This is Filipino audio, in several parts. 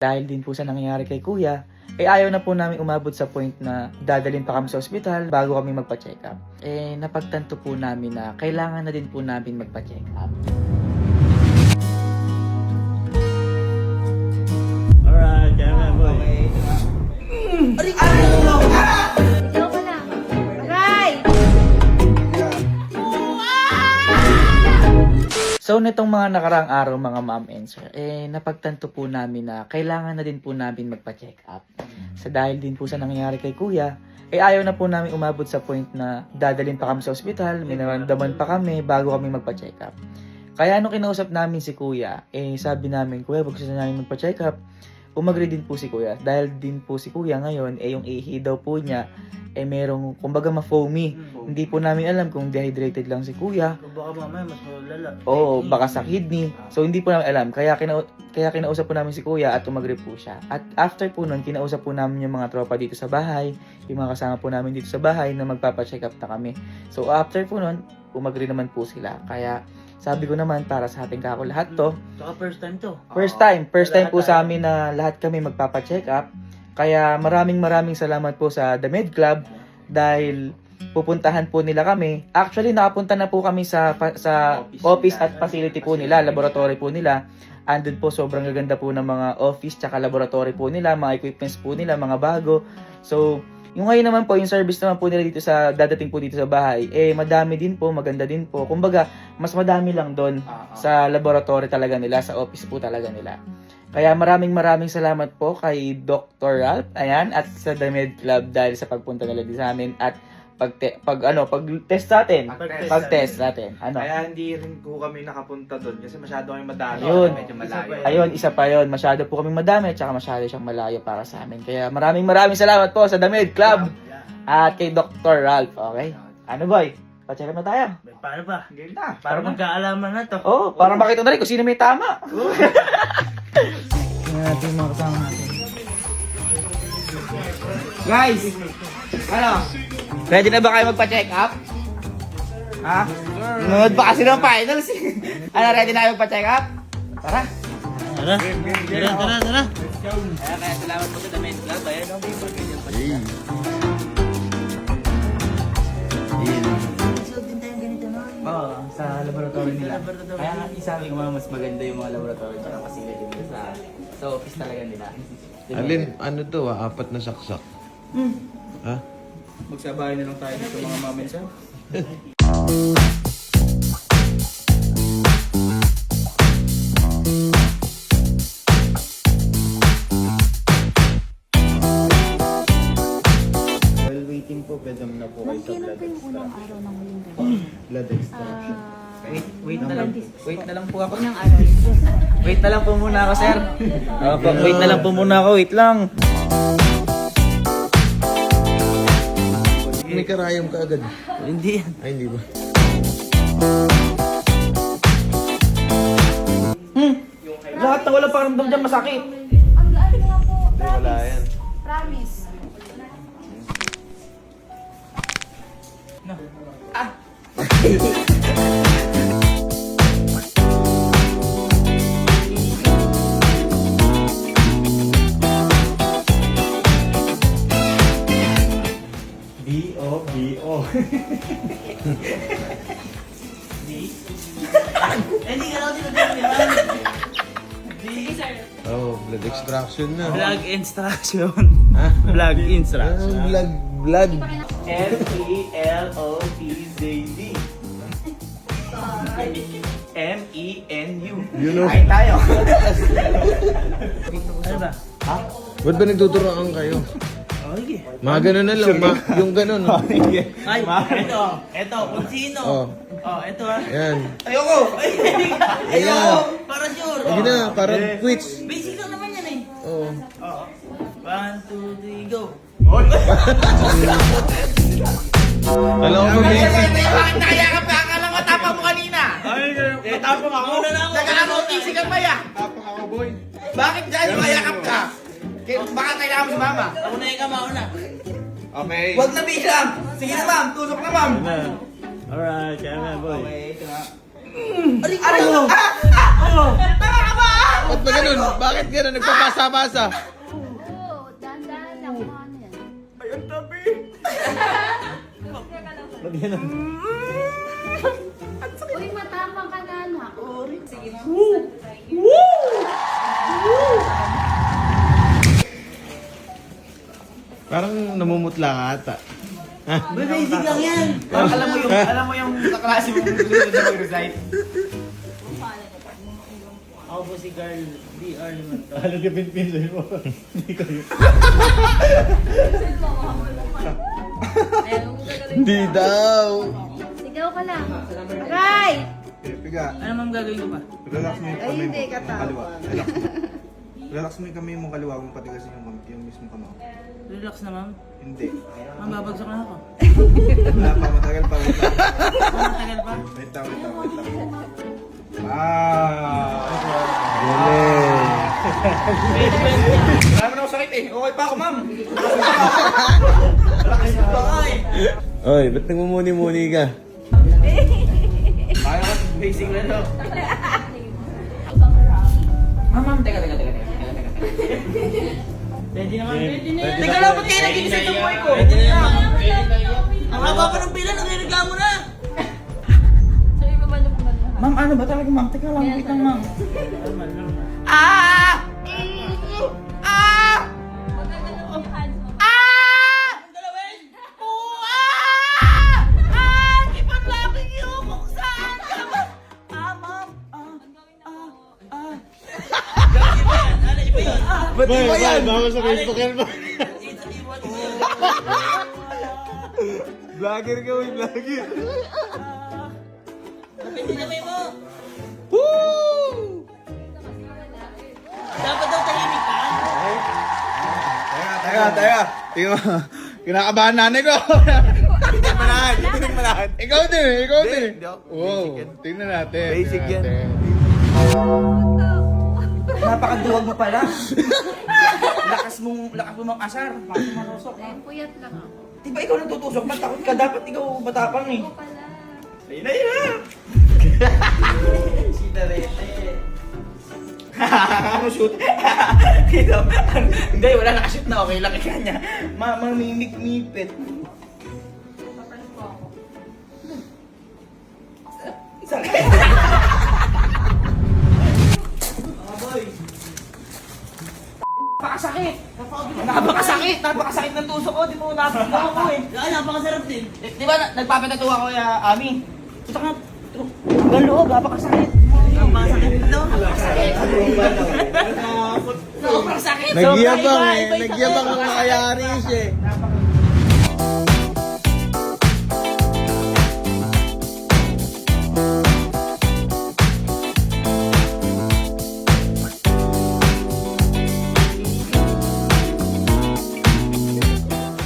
Dahil din po sa nangyayari kay Kuya, ayaw na po namin umabot sa point na dadalhin pa kami sa ospital bago kami magpa-check up. Napagtanto po namin na kailangan na din po namin magpa-check up. Alright, camera boy. Ikaw pa lang. Aray! So, nitong mga nakaraang araw mga ma'am and sir, napagtanto po namin na kailangan na din po namin magpa-check up. Sa dahil din po sa nangyayari kay Kuya, ayaw na po namin umabot sa point na dadalhin pa kami sa ospital, may naramdaman pa kami bago kami magpa-check up. Kaya nung kinausap namin si Kuya, sabi namin, Kuya, gusto na namin magpa-check up. Umagri din po si Kuya. Dahil din po si Kuya ngayon, yung ihi daw po niya, merong, kumbaga ma-foamy. Hindi po namin alam kung dehydrated lang si Kuya. Baka mamaya mas malala. Oo, baka sa kidney. So, hindi po namin alam. Kaya kinausap po namin si Kuya at umagri po siya. At after po nun, kinausap po namin yung mga tropa dito sa bahay, yung mga kasama po namin dito sa bahay na magpapacheck up na kami. So, after po nun, umagri naman po sila. Kaya, sabi ko naman, para sa ating kako lahat to. Saka first time to. First time po sa amin na lahat kami magpapacheck up. Kaya maraming salamat po sa The Med Club dahil pupuntahan po nila kami. Actually, nakapunta na po kami sa office at facility po nila, laboratory po nila. Andun po, sobrang gaganda po ng mga office tsaka laboratory po nila, mga equipments po nila, mga bago. So, yung ngayon naman po, yung service naman po nila dito sa, dadating po dito sa bahay, madami din po, maganda din po. Kumbaga, mas madami lang doon sa laboratory talaga nila, sa office po talaga nila. Kaya maraming salamat po kay Dr. Ralph, ayan, at sa The Med Club dahil sa pagpunta nila din sa amin at pag-test natin. Pag-test natin. Ano? Kaya hindi rin po kami nakapunta doon kasi masyado kami madami. Ayun. Medyo malayo. Ayun, isa pa yun. Masyado po kaming madami at saka masyado siyang malayo para sa amin. Kaya maraming salamat po sa The Med Club at kay Dr. Ralph. Okay? Ano boy? Pa-check up na tayo. Paano ba? Game na. Para magkaalaman na to. Oh, para makita na rin kung sino may tama. Tingnan natin yung mga kasama natin. Guys! Ano? Ready na ba kayo magpa-check up? Ha? Nanood pa kasi ng finals eh. Ano, ready na kayo magpa-check up? Tara! Tara. Tara. Kaya salamat po sa The Med Club. Ayan, ang paper ganyan pa siya. Suot din tayong ganito no? Oo, sa laboratory nila. Kaya nga isabi ko mas maganda yung mga laboratory at facility nila sa office talaga nila. Alin, ano to apat na saksak. Ha? Magsabay na lang tayo dito mga mami sa. While waiting po, pwede mo na po kayo sa Kailan blood pa yung unang extraction. araw ng huling gabi? Blood extraction. Wait na lang. Wait na lang po ako. Unang araw. Wait na lang po muna ako, sir. Wait na lang po muna ako. Wait lang. May karayom ka agad. Hindi yan. Ay, hindi ba? Lahat na walang pakiramdam dyan masakit. Ang gaan nga po. Wala yan. Promise. B.O. Hindi ka lang tinatawag yan. Oh, blood extraction na. Vlog instruction. Ha? Vlog Ah, instruction. blood. M-E-L-O-T-Z-D M-E-N-U You know. Kain tayo. Ano ba? Ba't ba nagtuturoan kayo? Oh, sige. Mga ganun na lang. Yung ganun. Oh. Ay, eto, kung sino. Oh. Oh, eto ha. Yan. Ayoko. Ayan. Para sure. Sige na, parang quits. Basic lang naman yan eh. Oo. Oh. 1, 2, 3, go. Alam ko basic. Nakayakap ka. Akala mo tapang mo kanina. Tapos ako na lang. Nagkaka-autistic ka pa ya. Tapang ako, boy. Bakit dyan nakayakap ka? Baka kailangan mo si mama. Ako na yung mauna. Okay. Huwag na bilang. Sige na ma'am. Tulog na ma'am. Alright, camera boy. Ano? Tama ka Ba't ba ganun? Bakit ganun? Nagpapasa-pasa. Oo, dahan-dahan lang kung ano yan. Ayun, tabi. Uy, matapang ka na, anak. Sige, ma'am. Parang namumutla ka ata. Basic lang yan. Alam mo yung kaklase mong gusto na mag-recite. Ako po si Carl DR naman to. Alam ka pinpinsan mo. Hindi ko yun. Hindi daw. Sigaw ka lang. Aray! Piga, Ano ma'am gagawin ko pa? relax mo yung Ay, kamay hindi mo. ka Kaliwa. tawa. Relax mo. Relax mo yung kamay mo kaliwa mo patigasin yung mismo kamay. Relax na ma'am. Hindi. Ma'am, babagsak na ako. Wala pa, matagal pa. Wait lang. Matagal pa. Wait lang. Ah! Galing. Wala mo na ako sakit eh. Okay pa ako, ma'am. Lakas mo ba nga eh. Oy, ba't nagmumuni-muni ka? Kaya ka basic na no. Ma'am, teka. Pwede naman, pwede na yan. Teka lang, ba't kayo nag-iisip yung boy ko? Pwede na yan, ma'am. Ang haba pa ng pila, nagrereklamo na. Sabi mo ba na pumalahal? Ma'am, ano ba talaga, ma'am? Teka lang, wait lang, ma'am. Ba't ba yan? Baka sa Facebook yan ba? Vlogger ka, uy, vlogger. Pinamay mo. Woo! Dapat daw tahimik ka. Teka. Tingnan mo. Kinakabahan nanay ko. Tinig manahan. Ikaw din. Hindi ako. Wow, tingnan natin. Basic tingnan yan. natin. Napakaduwag mo pala. lakas mong asar. Pasok marusok. Ay, puyat lang ako. Diba ikaw natutusok? Ba't takot ka? Dapat ikaw matapang eh. Ako pala. Ayun na yun. Si Darete. Ano shoot? Dito. Hindi, wala nakashoot na. Okay lang ka niya. Mamimik-mipit. Papalit po ako. Sakit. Boy. Napakasakit! Napakasakit ng tusok ko, di mo napagawa ko eh. Napakasarap din. Di ba nagpapatatuwa ko Ami? Ito ka, hanggang loob, napakasakit. Napakasakit daw. Sobrang sakit. Nagyabang Iba, eh. iba yung Nagyabang sakit. ang nakayari siya eh.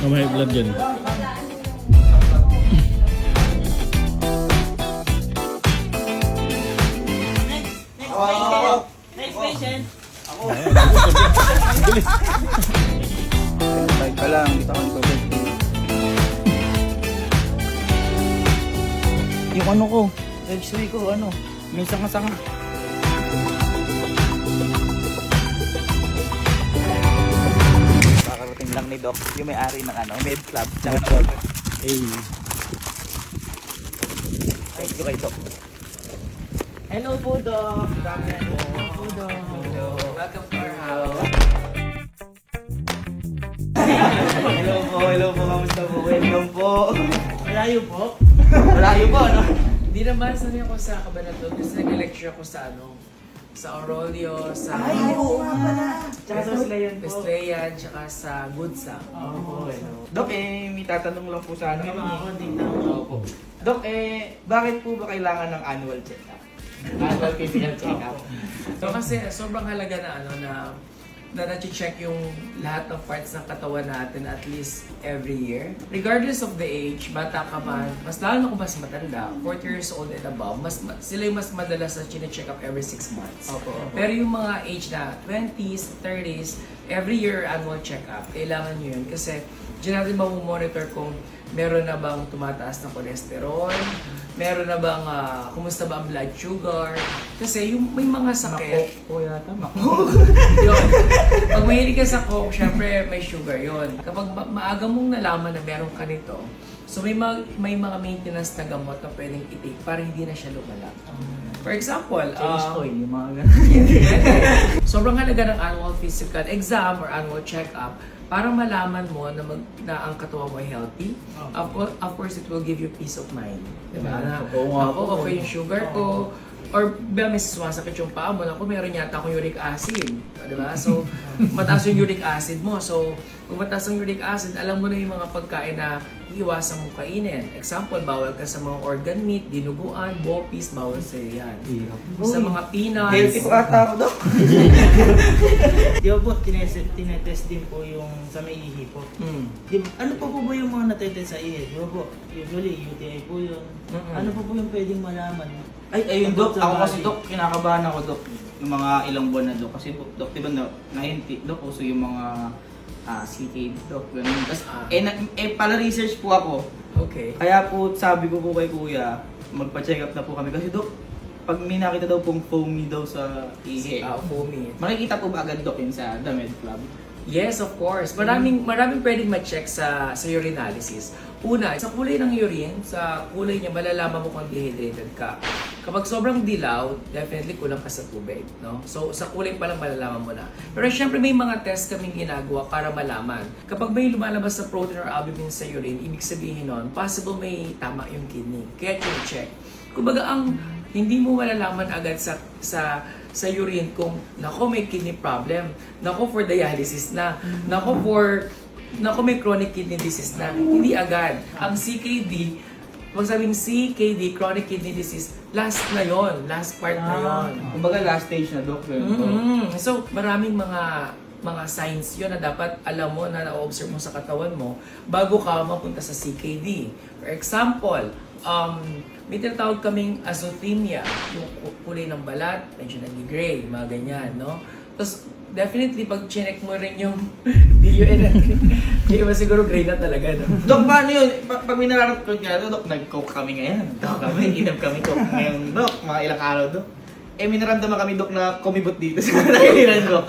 May blood dyan. Next patient. Type ka lang. Dito ang tubig. Yung ano ko, x-ray ko, may sanga-sanga. Kakarating lang ni Doc, yung may-ari ng med club. Hey. Thank you kay Doc. Hello po, Doc. Hello po, Doc. Hello. Welcome to our house. Hello po. Kamusta po? Welcome po. Malayo po. Malayo po, ano? Hindi naman, sanay ako sa Cabanatuan kasi nag-lecture ako sa Aurelio, sa Tsaka sa sila yan po. Wesleyan, tsaka sa Goodsa. Dok, may tatanong lang po sana Mga kami. konting tao. Opo. Dok, bakit po ba kailangan ng annual check-up? Annual physical check-up. So kasi sobrang halaga na na-check yung lahat ng parts ng katawan natin at least every year. Regardless of the age, bata ka man, mas lalo na kung mas matanda, 40 years old and above, sila yung mas madalas na chine-check up every 6 months. Opo. Pero yung mga age na 20s, 30s, every year annual check-up, kailangan nyo yun kasi Diyan natin mamomonitor kung meron na bang tumataas na cholesterol, meron na bang, kumusta ba ang blood sugar. Kasi yung may mga sakit. Mako yata, mako. Yun. Pag mahilig ka sa coke, syempre may sugar yon. Kapag maaga mong nalaman na meron ka nito, so may mga maintenance na gamot na pwedeng i-take para hindi na siya lumala. For example, Chinese toy, yung mga ganun. sobrang halaga ng annual physical exam or annual check-up para malaman mo na ang katawan mo ay healthy. Of course, it will give you peace of mind. Diba? Na, ako, okay yung sugar ko. Or may sumasakit yung paa mo, naku, meron yata akong uric acid. Diba? So, mataas yung uric acid mo. So, kung mataas yung uric acid, alam mo na yung mga pagkain na iiwasan mong kainin. Example, bawal ka sa mga organ meat, dinuguan, bopis, bawal sa'yo yan. Sa mga peanuts. Healthy po ata ako, Dok. Di ba po, tinetest din po yung sa may ihi po. Di ba, ano pa po ba yung mga natetest sa ihi? Di ba po, usually UTI po yun. Ano pa po yung pwedeng malaman? Ayun, Dok. Ako kasi, Dok, kinakabahan ako, Dok. Yung mga ilang buwan na, Dok. Kasi, Dok, diba, Dok, uso yung mga CK, Dok. Ganun. Tapos, pala research po ako. Okay. Kaya po, sabi ko po kay Kuya, magpa-check up na po kami. Kasi, Dok, pag may nakita daw pong foamy daw sa ihi, Foamy. makikita po ba agad, Dok, yun sa The Med Club? Yes, of course. Maraming pwedeng ma-check sa urinalysis. Una, sa kulay ng urine, sa kulay niya, malalaman mo kung dehydrated ka. Kapag sobrang dilaw, definitely kulang ka sa tubig, no? So, sa kulay pa lang malalaman mo na. Pero syempre may mga test kaming ginagawa para malaman. Kapag may lumalabas na protein or albumin sa urine, ibig sabihin nun, possible may tama yung kidney. Kaya check. Kumbaga, ang hindi mo malalaman agad sa urine kung, nako, may kidney problem, nako, for dialysis na, nako, may chronic kidney disease na. Hindi agad. Ang CKD, pag sabing CKD, chronic kidney disease, last na yon, last part na yon. Kumbaga, last stage na, Dok. Ganun po. So, maraming mga signs yun na dapat alam mo na na-observe mo sa katawan mo bago ka mapunta sa CKD. For example, may tinatawag kaming azotemia, yung kulay ng balat, medyo nag-gray, mga ganyan, no? Tapos, definitely, pag chinek mo rin yung DUN natin, hindi ba siguro gray na talaga, no? Dok, paano yun? Pag may nararamdaman ko nga, Dok, nag-coke kami ngayon. Dok, inom kami coke ngayon, Dok. Mga ilang araw, Dok. May naramdaman kami, Dok, na kumibot dito sa nakiliran, Dok.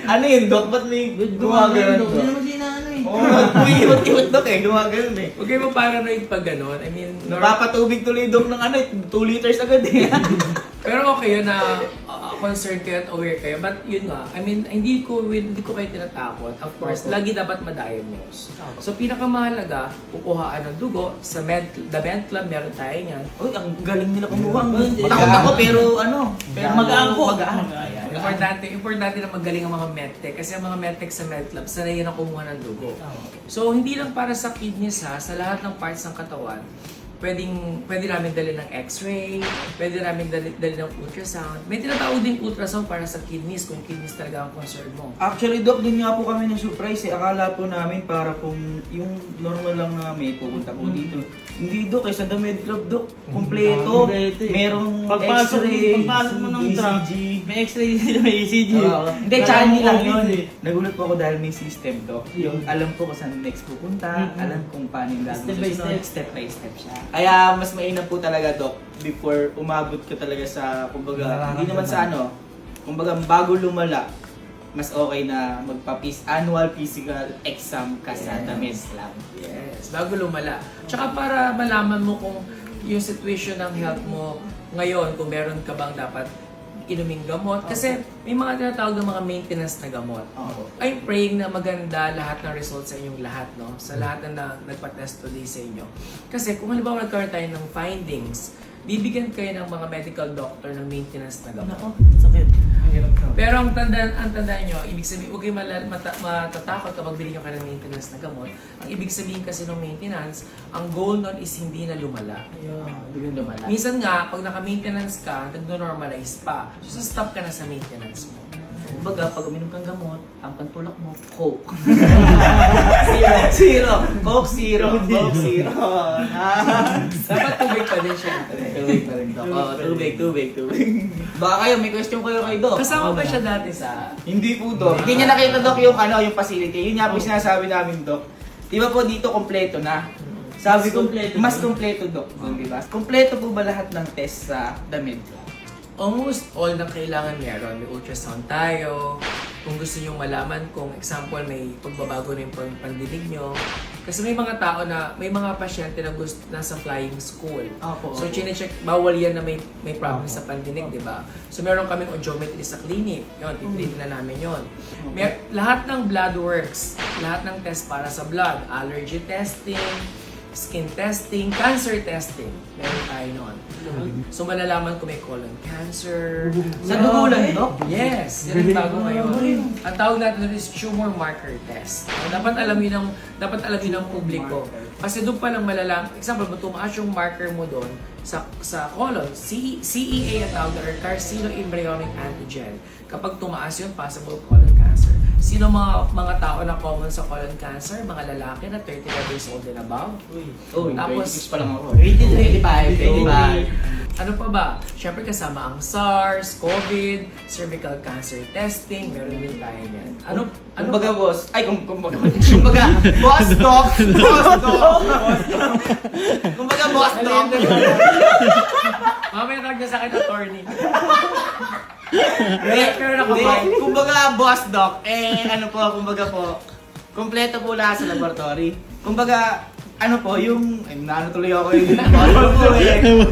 Ano yun, Dok? Ba't may gumagano'n, Dok? Hindi naman sinaano eh. Oo, kumibot, Dok, gumagano'n eh. Huwag kayo paranoid pag gano'n. I mean, Napapatubig tuloy, Dok, ng 2 liters agad eh. pero okay yun na concerned kayo at aware kayo. But yun nga, I mean, hindi ko kayo tinatakot. Of course, lagi dapat ma-diagnose. So, pinakamahalaga, kukuhaan ng dugo. Sa The Med Club, meron tayo niyan. Uy, ang galing nila kumuha. Matakot ako, pero pero magaan po. Importante na magaling ang mga medtech. Kasi ang mga medtech sa Med Club, sanay na kumuha ng dugo. So, hindi lang para sa kidneys sa lahat ng parts ng katawan. Pwede namin dali ng x-ray, pwede namin dali ng ultrasound. May tinatawag din ultrasound para sa kidneys, kung kidneys talaga ang concern mo. Actually, Dok, din nga po kami na-surprise eh. Akala po namin para kung yung normal lang na may pupunta po dito. Hindi, Dok, sa The Med Club, Dok. Kompleto. Merong x-ray, Pagpasok mo ng truck, ECG. may x-ray dito, may ECG. Hindi, tsaka hindi lang yun. Nagulat po ako dahil may system, Dok. Yung alam ko kung saan next pupunta, alam kung paano yung gagawin. Step by Susunod, step. step by step siya. Kaya mas mainam po talaga, Dok, before umabot ka talaga sa, kumbaga, hindi naman sa kumbaga bago lumala, mas okay na annual physical exam ka sa The Med Club. Yes, bago lumala. Tsaka para malaman mo kung yung situation ng health mo ngayon, kung meron ka bang dapat inuming gamot. Kasi may mga tinatawag ng mga maintenance na gamot. I'm praying na maganda lahat ng results sa inyong lahat, no? Sa lahat na nagpa-test today sa inyo. Kasi kung halimbawa nagkaroon tayo ng findings, bibigyan kayo ng mga medical doctor ng maintenance na gamot. Nako, sakit. Pero ang tandaan nyo, ibig sabihin, huwag kayo matatakot kapag bilhin nyo kayo ng maintenance na gamot. Ang ibig sabihin kasi ng maintenance, ang goal nun is hindi na lumala. Hindi lumala. Minsan nga, pag naka-maintenance ka, nagno-normalize pa. So, stop ka na sa maintenance mo. Kumbaga, pag uminom kang gamot, ang pantulak mo, Coke. Zero. Coke zero. Coke zero. Dapat tubig pa din siya. Tubig pa rin, Dok. Tubig. Baka kayo, may question kayo kay Dok. Kasama ba siya dati sa... Hindi po, Dok. Hindi niya nakita, Dok, yung facility. Yun nga po sinasabi namin, Dok. Di ba po dito kompleto na? Sabi ko, mas kompleto Doc, di ba? Kompleto po ba lahat ng test sa damit? Almost all na kailangan meron. May ultrasound tayo. Kung gusto nyo malaman kung example may pagbabago na yung pandinig nyo. Kasi may mga tao na, may mga pasyente na gusto nasa flying school. Opo, So opo. chinecheck, bawal yan na may problem sa pandinig, di ba? So meron kaming audiometry sa clinic. Yun, titignan na namin yun. Lahat ng blood works. Lahat ng test para sa blood. Allergy testing, skin testing, cancer testing. Meron tayo nun. So malalaman kung may colon cancer. Sa dugo lang, Doc? Yes, yan ang bago ngayon. Ang tawag natin doon is tumor marker test. Dapat alam yun ng publiko. Kasi doon pa lang malalaman, example, tumaas yung marker mo doon sa colon, CEA ang tawag doon, or carcinoembryonic antigen. Kapag tumaas yun, possible colon cancer. Sino mga tao na common sa colon cancer? Mga lalaki na 35 years old and above. Oh, Tapos, 26 pa lang ako. 25. ano pa ba? Siyempre kasama ang SARS, COVID, cervical cancer testing, meron din tayo yan. Ano Kumbaga boss, ay kumbaga boss Doc, kumbaga boss Doc. Mamaya nagda sa akin attorney. Pero kumbaga boss Doc, ano po, kumbaga po, kompleto po lahat sa laboratory. Kumbaga, ano po, yung, naano tuloy ako yung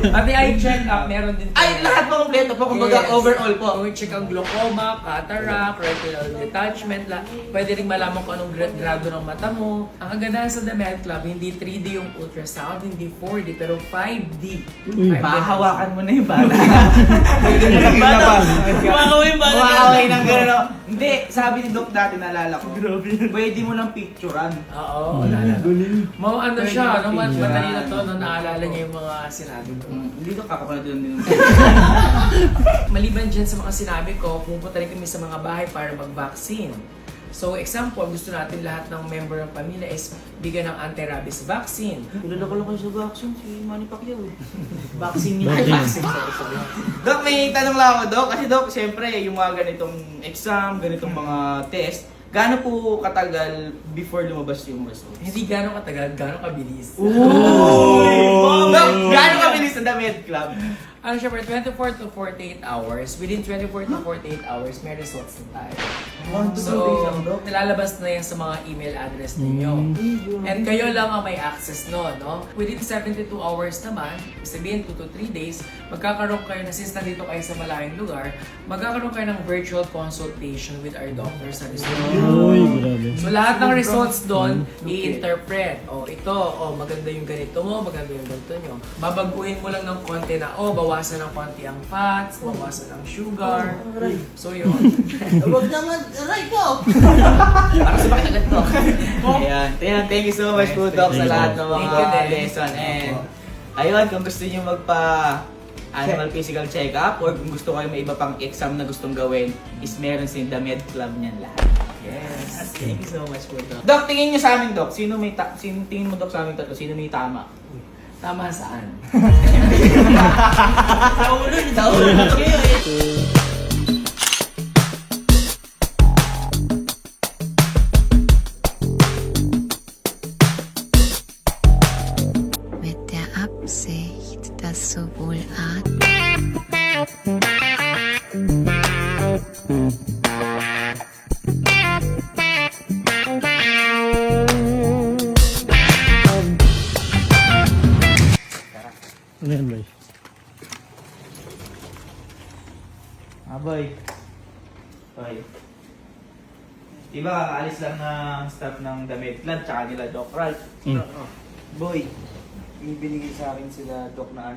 Pati eye check-up, meron din tayo. Ay, lahat po kompleto po, kumbaga Yes. overall po. Kung check ang glaucoma, cataract, retinal detachment, pwede rin malaman kung anong grado ng mata mo. Ang kagandahan sa The Med Club, hindi 3D yung ultrasound, hindi 4D, pero 5D. Mahahawakan mo na yung bata. Kumakaway ng gano'n. Hindi, sabi ni Doc dati, naalala ko. Pwede mo nang picturean. Oo, ano siya, no, madali na to, no, naalala niya yung mga sinabi ko. Hindi ko kakapanood din. Maliban dyan sa mga sinabi ko, pupunta rin kami sa mga bahay para mag-vaccine. So, example, gusto natin lahat ng member ng pamilya is bigyan ng anti-rabies vaccine. Kilala ko lang kayo sa vaccine, si Manny Pacquiao eh. Vaccine niya. Vaccine. Doc, may tanong lang ako, Doc. Kasi Doc, siyempre, yung mga ganitong exam, ganitong mga test, gaano po katagal before lumabas yung results? Hindi gano'ng katagal, gano'ng kabilis. Doc, gaano kabilis sa The Med Club? Ano siya, 24 to 48 hours. Within 24 to 48 hours, may results na tayo. So, nilalabas na yan sa mga email address ninyo. And kayo lang ang may access nun, no? Within 72 hours naman, sabihin 2 to 3 days, magkakaroon kayo na, since nandito kayo sa malayong lugar, magkakaroon kayo ng virtual consultation with our doctor sa resort. Uy, grabe. So lahat ng results doon, i-interpret. Ito, maganda yung ganito mo, maganda yung ganito nyo. Babaguhin mo lang ng konti na, bawasan ng konti ang fats, bawasan ang sugar. So yun. Huwag naman, aray ko! Para sa bakit agad, Doc. Ayan, thank you so much po, Doc, sa lahat ng Thank mga you din. lesson. And, ayun, kung gusto niyo magpa-annual physical check-up or kung gusto kayo may iba pang exam na gustong gawin, is meron si The Med Club niyan lahat. Yes. Thank you so much po, Doc. Doc, tingin niyo sa amin, Doc. Tingin mo, Doc, sa amin tatlo, sino may tama? Tama saan? Sa ulo. Mit der Absicht, dass sowohl Atmen Ano yan, boy? Boy. Boy. Diba, kakaalis lang ng staff ng The Med Club, tsaka nila Doc Ralph. Boy, may binigay sa akin sila Doc na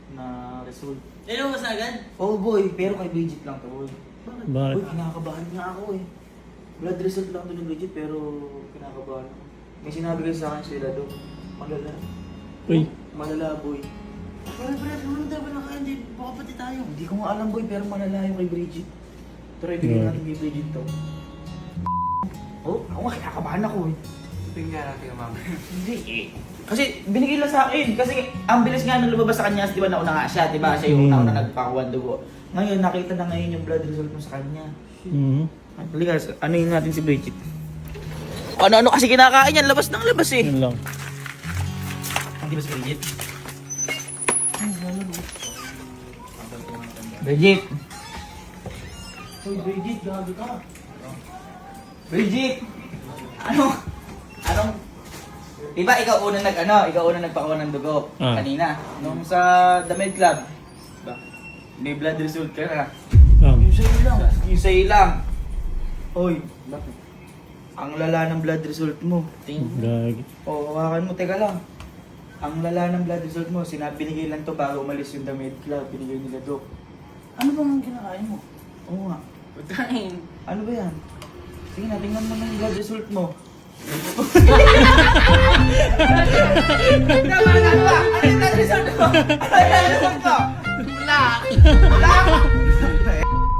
na result. Ano mo sa agad? Oh boy, pero kay Bridget lang to, boy. Bakit? Boy, kinakabahan nga ako eh. Blood result lang to ni Bridget, pero kinakabahan ako. May sinabi kasi sa akin sila Doc, malala. Uy, Malala, boy. Pero ano daw ba na kaya? Hindi, baka pati tayo. Hindi ko nga alam, boy, pero malala yung kay Bridget. Pero ibigay natin kay Bridget to. Oh, ako nga, kinakabahan ako eh. Tingnan natin yung mama. Hindi eh. Kasi binigay lang sa akin. Kasi ang bilis nga nung lumabas sa kanya, di ba nauna nga siya, di ba? Siya yung una nagpakuha dugo. Ngayon, nakita na ngayon yung blood result mo sa kanya. mhm. Halika, ano yun natin si Bridget? Ano-ano kasi kinakain yan, labas ng labas eh. Yun lang. Hindi ba si Bridget? Bridget! Uy, Bridget, gabi ka. Bridget! Anong? Diba ikaw una ikaw una nagpakuha ng dugo kanina. Nung sa The Med Club. Diba? May blood result ka na. Yung sa'yo lang. Hoy, ang lala ng blood result mo. Gagi. Hawakan mo, teka lang. Ang lala ng blood result mo, binigay lang to bago umalis yung The Med Club, binigay nila Doc. Ano bang kinakain mo? Oo nga. Pagkain. Ano ba yan? Sige na, tingnan mo ng blood result mo. Ano ba? Ano yung blood result mo? Ano yung blood result mo? Black! Black!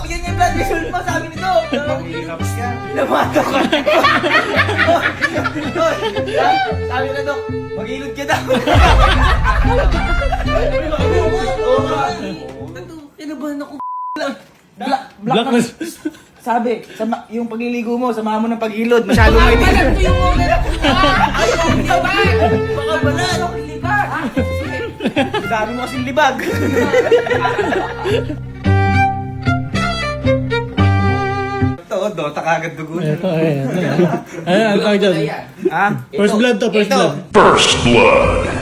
Yun yung blood result mo, sabi ni Doc. Relapse ka. Lamato ka. Sabi na Doc, mag-ilod ka daw. Oo nga. Kinabahan ako. Black na. Sabi, yung pagliligo mo, samahan mo ng pag-ilod. Masyadong may Alam ko yung una na Ay, hindi ka ba? Baka balat. Sabi mo kasing libag. Ito, Dota kagad dugo. Ito, eh. Ano tawag dyan? Ha? First blood to, first blood. First blood.